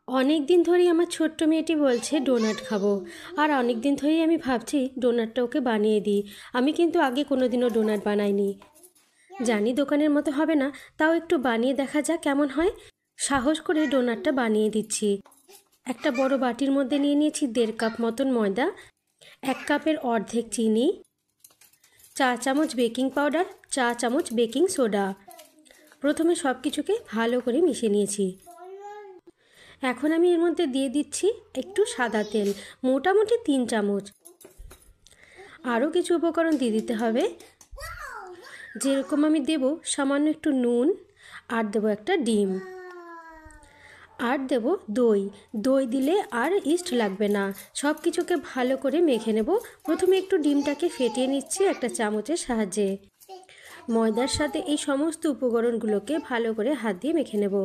অনেক দিন ধরেই আমার ছোট্ট মেয়েটি বলছে ডোনাট খাবো। আর অনেক দিন ধরেই আমি ভাবছি ডোনাটটা ওকে বানিয়ে দিই। আমি কিন্তু আগে কোনোদিনও ডোনাট বানাইনি। জানি দোকানের মতো হবে না, তাও একটু বানিয়ে দেখা যাক কেমন হয়। সাহস করে ডোনাটটা বানিয়ে দিচ্ছি। একটা বড় বাটির মধ্যে নিয়ে নিয়েছি 1.5 কাপ মতন ময়দা, 1 কাপের অর্ধেক চিনি, 4 চামচ বেকিং পাউডার, 4 চামচ বেকিং সোডা। প্রথমে সব কিছুকে ভালো করে মিশিয়ে নিয়েছি। এখন আমি এর মধ্যে দিয়ে দিচ্ছি একটু সাদা তেল, মোটামুটি 3 চামচ। আরও কিছু উপকরণ দিয়ে দিতে হবে, যেরকম আমি দেব সামান্য একটু নুন, আর দেবো একটা ডিম, আর দেব দই। দই দিলে আর ইস্ট লাগবে না। সব কিছুকে ভালো করে মেখে নেব। প্রথমে একটু ডিমটাকে ফেটিয়ে নিচ্ছি একটা চামচের সাহায্যে। ময়দার সাথে এই সমস্ত উপকরণগুলোকে ভালো করে হাত দিয়ে মেখে নেব।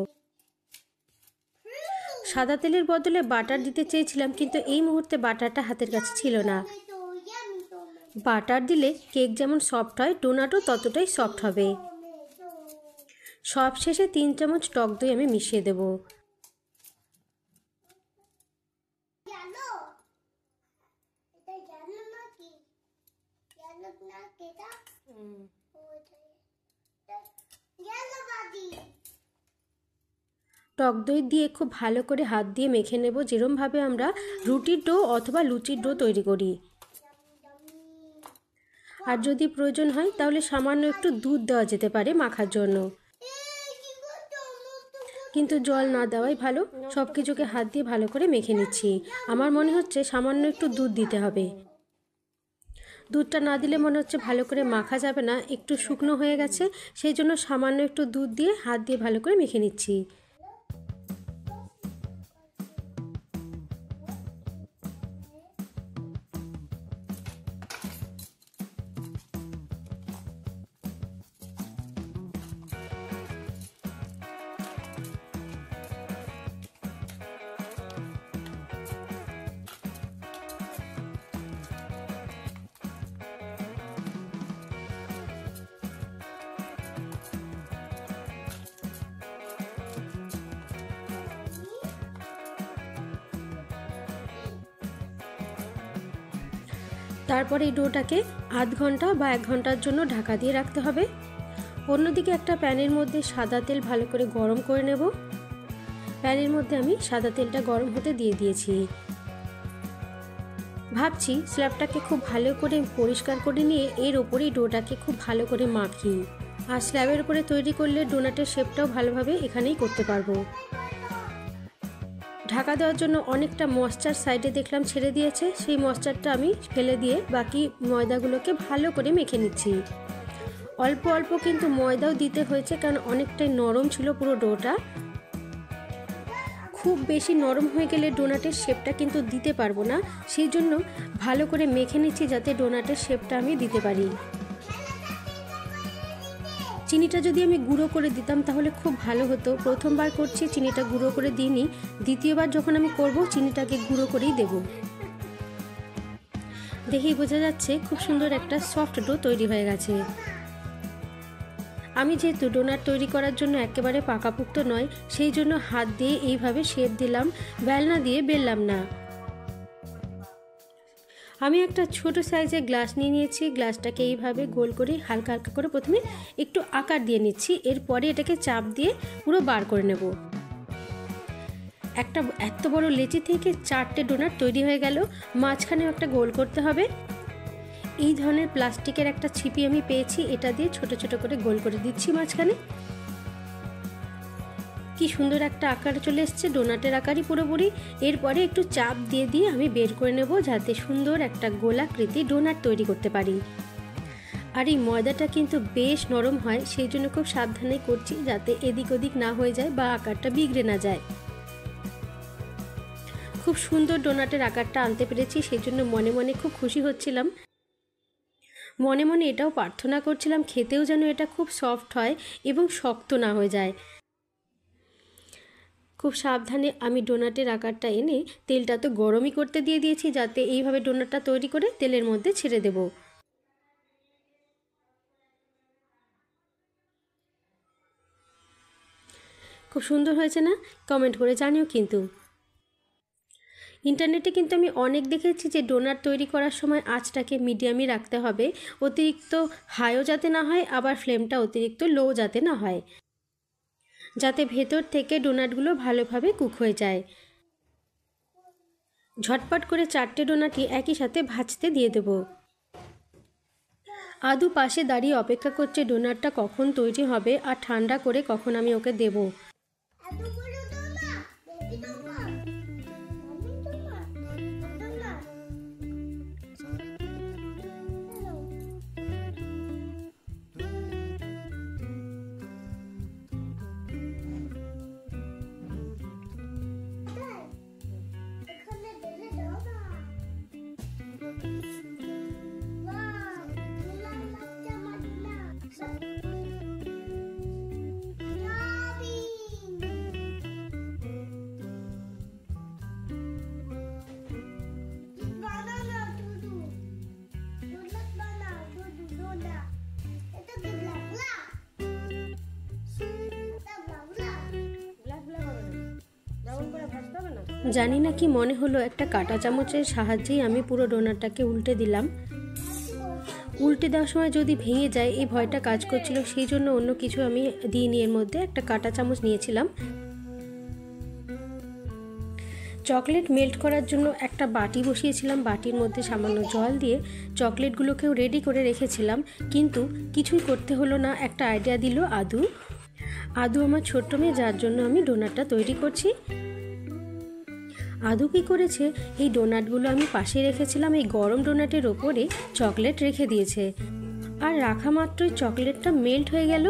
সাদা তেলের বদলে বাটার দিতে চেয়েছিলাম, কিন্তু এই মুহূর্তে বাটারটা হাতের কাছে ছিল না। বাটার দিলে কেক যেমন সফট হয়, ডোনাটও ততটাই সফট হবে। সব শেষে 3 চামচ টক দই আমি মিশিয়ে দেব। টক দই দিয়ে খুব ভালো করে হাত দিয়ে মেখে নেব, যেরমভাবে আমরা রুটির ডো অথবা লুচির ডো তৈরি করি। আর যদি প্রয়োজন হয় তাহলে সামান্য একটু দুধ দেওয়া যেতে পারে মাখার জন্য, কিন্তু জল না দেওয়াই ভালো। সব কিছুকে হাত দিয়ে ভালো করে মেখে নিচ্ছি। আমার মনে হচ্ছে সামান্য একটু দুধ দিতে হবে। দুধটা না দিলে মনে হচ্ছে ভালো করে মাখা যাবে না, একটু শুকনো হয়ে গেছে। সেই জন্য সামান্য একটু দুধ দিয়ে হাত দিয়ে ভালো করে মেখে নিচ্ছি। তারপরে এই ডোটাকে আধ ঘন্টা বা 1 ঘন্টার জন্য ঢাকা দিয়ে রাখতে হবে। অন্যদিকে একটা প্যানের মধ্যে সাদা তেল ভালো করে গরম করে নেব। প্যানের মধ্যে আমি সাদা তেলটা গরম হতে দিয়ে দিয়েছি। ভাবছি স্ল্যাবটাকে খুব ভালো করে পরিষ্কার করে নিয়ে এর ওপরেই ডোটাকে খুব ভালো করে মাখি। আর স্ল্যাবের উপরে তৈরি করলে ডোনাটের শেপটাও ভালোভাবে এখানেই করতে পারবো। ঢাকা দেওয়ার জন্য অনেকটা ময়েশ্চার সাইডে দেখলাম ছেড়ে দিয়েছে, সেই ময়েশ্চারটা আমি ফেলে দিয়ে বাকি ময়দাগুলোকে ভালো করে মেখে নিচ্ছি। অল্প অল্প কিন্তু ময়দাও দিতে হয়েছে, কারণ অনেকটাই নরম ছিল পুরো ডোটা। খুব বেশি নরম হয়ে গেলে ডোনাটের শেপটা কিন্তু দিতে পারবো না, সেই জন্য ভালো করে মেখে নিচ্ছি যাতে ডোনাটের শেপটা আমি দিতে পারি। চিনিটা যদি আমি গুঁড়ো করে দিতাম তাহলে খুব ভালো হতো। প্রথমবার করছি চিনিটা গুঁড়ো করে দিইনি, দ্বিতীয়বার যখন আমি করব চিনিটাকে গুঁড়ো করেই দেব। দেখেই বোঝা যাচ্ছে খুব সুন্দর একটা সফট ডো তৈরি হয়ে গেছে। আমি যেহেতু ডোনাট তৈরি করার জন্য একেবারে পাকাপোক্ত নয়, সেই জন্য হাত দিয়ে এইভাবে শেপ দিলাম, বেলনা দিয়ে বেললাম না। আমি একটা ছোট সাইজের গ্লাস নিয়ে নিয়েছি। গ্লাসটাকে এইভাবে গোল করে হালকা হালকা করে প্রথমে একটু আকার দিয়ে নিচ্ছি, এরপরে এটাকে চাপ দিয়ে পুরো বার করে নেব। একটা এত বড় লেচি থেকে 4টে ডোনাট তৈরি হয়ে গেল। মাঝখানে একটা গোল করতে হবে। এই ধরনের প্লাস্টিকের একটা ছিপি আমি পেয়েছি, এটা দিয়ে ছোট ছোট করে গোল করে দিচ্ছি মাঝখানে। কি সুন্দর একটা আকার চলে এসছে, ডোনাটের আকারই পুরোপুরি। এরপরে একটু চাপ দিয়ে দিয়ে আমি বের করে নেব, যাতে সুন্দর একটা গোলাকৃতি ডোনাট তৈরি করতে পারি। আর এই ময়দাটা কিন্তু বেশ নরম হয়, সেই জন্য খুব সাবধানে করছি যাতে এদিক ওদিক না হয়ে যায় বা আকারটা বিগড়ে না যায়। খুব সুন্দর ডোনাটের আকারটা আনতে পেরেছি, সেই জন্য মনে মনে খুব খুশি হচ্ছিলাম। মনে মনে এটাও প্রার্থনা করছিলাম খেতেও যেন এটা খুব সফট হয় এবং শক্ত না হয়ে যায়। খুব সাবধানে আমি ডোনাটের আকারটা এনে তেলটা তো গরমই করতে দিয়ে দিয়েছি, যাতে এইভাবে ডোনাটটা তৈরি করে তেলের মধ্যে ছেড়ে দেব। খুব সুন্দর হয়েছে না? কমেন্ট করে জানিও কিন্তু। ইন্টারনেটে কিন্তু আমি অনেক দেখেছি যে ডোনাট তৈরি করার সময় আঁচটাকে মিডিয়ামই রাখতে হবে, অতিরিক্ত হাইও যাতে না হয়, আবার ফ্লেমটা অতিরিক্ত লো যাতে না হয়, যাতে ভেতর থেকে ডোনাটগুলো ভালোভাবে কুক হয়ে যায়। ঝটপট করে 4টে ডোনাটই একই সাথে ভাজতে দিয়ে দেব। আদু পাশে দাঁড়িয়ে অপেক্ষা করছে ডোনাটটা কখন তৈরি হবে আর ঠান্ডা করে কখন আমি ওকে দেব। জানি না কি মনে হলো, একটা কাঁটা চামচের সাহায্যেই আমি পুরো ডোনাটটাকে উল্টে দিলাম। উল্টে দেওয়ার সময় যদি ভেঙে যায় এই ভয়টা কাজ করছিল, সেই জন্য অন্য কিছু আমি দিইনি, এর মধ্যে একটা কাঁটা চামচ নিয়েছিলাম। চকলেট মেল্ট করার জন্য একটা বাটি বসিয়েছিলাম, বাটির মধ্যে সামান্য জল দিয়ে চকলেটগুলোকেও রেডি করে রেখেছিলাম, কিন্তু কিছুই করতে হলো না। একটা আইডিয়া দিল আদু। আদু আমার ছোট্ট মেয়ে, যার জন্য আমি ডোনাটটা তৈরি করছি। আদু কী করেছে, এই ডোনাটগুলো আমি পাশে রেখেছিলাম, এই গরম ডোনাটের ওপরে চকলেট রেখে দিয়েছে, আর রাখা মাত্রই চকলেটটা মেল্ট হয়ে গেল।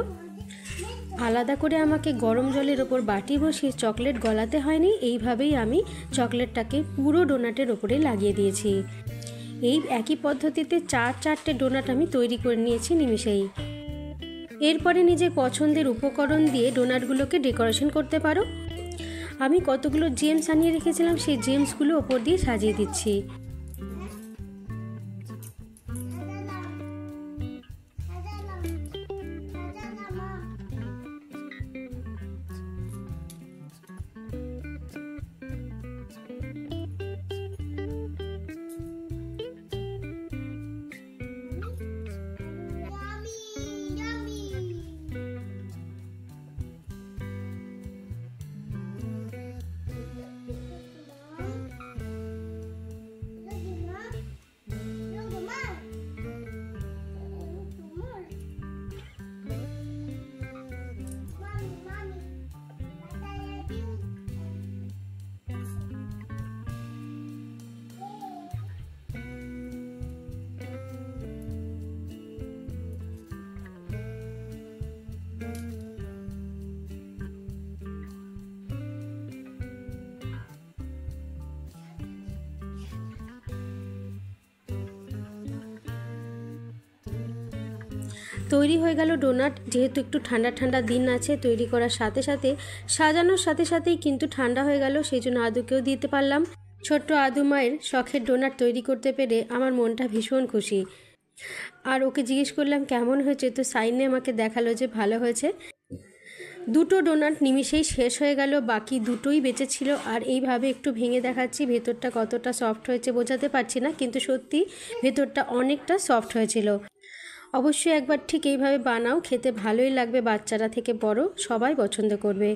আলাদা করে আমাকে গরম জলের ওপর বাটি বসিয়ে চকলেট গলাতে হয়নি, এইভাবেই আমি চকলেটটাকে পুরো ডোনাটের ওপরে লাগিয়ে দিয়েছি। এই একই পদ্ধতিতে 4টে ডোনাট আমি তৈরি করে নিয়েছি নিমেষেই। এরপরে নিজের পছন্দের উপকরণ দিয়ে ডোনাটগুলোকে ডেকোরেশন করতে পারো। আমি কতগুলো জেমস আনিয়ে রেখেছিলাম, সেই জেমসগুলো ওপর দিয়ে সাজিয়ে দিচ্ছি। তৈরি হয়ে গেল ডোনাট। যেহেতু একটু ঠান্ডা ঠান্ডা দিন আছে, তৈরি করার সাথে সাথে সাজানোর সাথে সাথেই কিন্তু ঠান্ডা হয়ে গেল, সেই জন্য আদুকেও দিতে পারলাম। ছোট্ট আদু মায়ের শখের ডোনাট তৈরি করতে পেরে আমার মনটা ভীষণ খুশি। আর ওকে জিজ্ঞেস করলাম কেমন হয়েছে, তো সাইনে আমাকে দেখালো যে ভালো হয়েছে। 2টো ডোনাট নিমিষেই শেষ হয়ে গেল, বাকি 2টোই বেঁচে ছিল। আর এইভাবে একটু ভেঙে দেখাচ্ছি, ভেতরটা কতটা সফট হয়েছে বোঝাতে পারছি না, কিন্তু সত্যি ভেতরটা অনেকটা সফট হয়েছিল। অবশ্যই একবার ঠিক এইভাবে বানাও, খেতে ভালোই লাগবে, বাচ্চারা থেকে বড় সবাই পছন্দ করবে।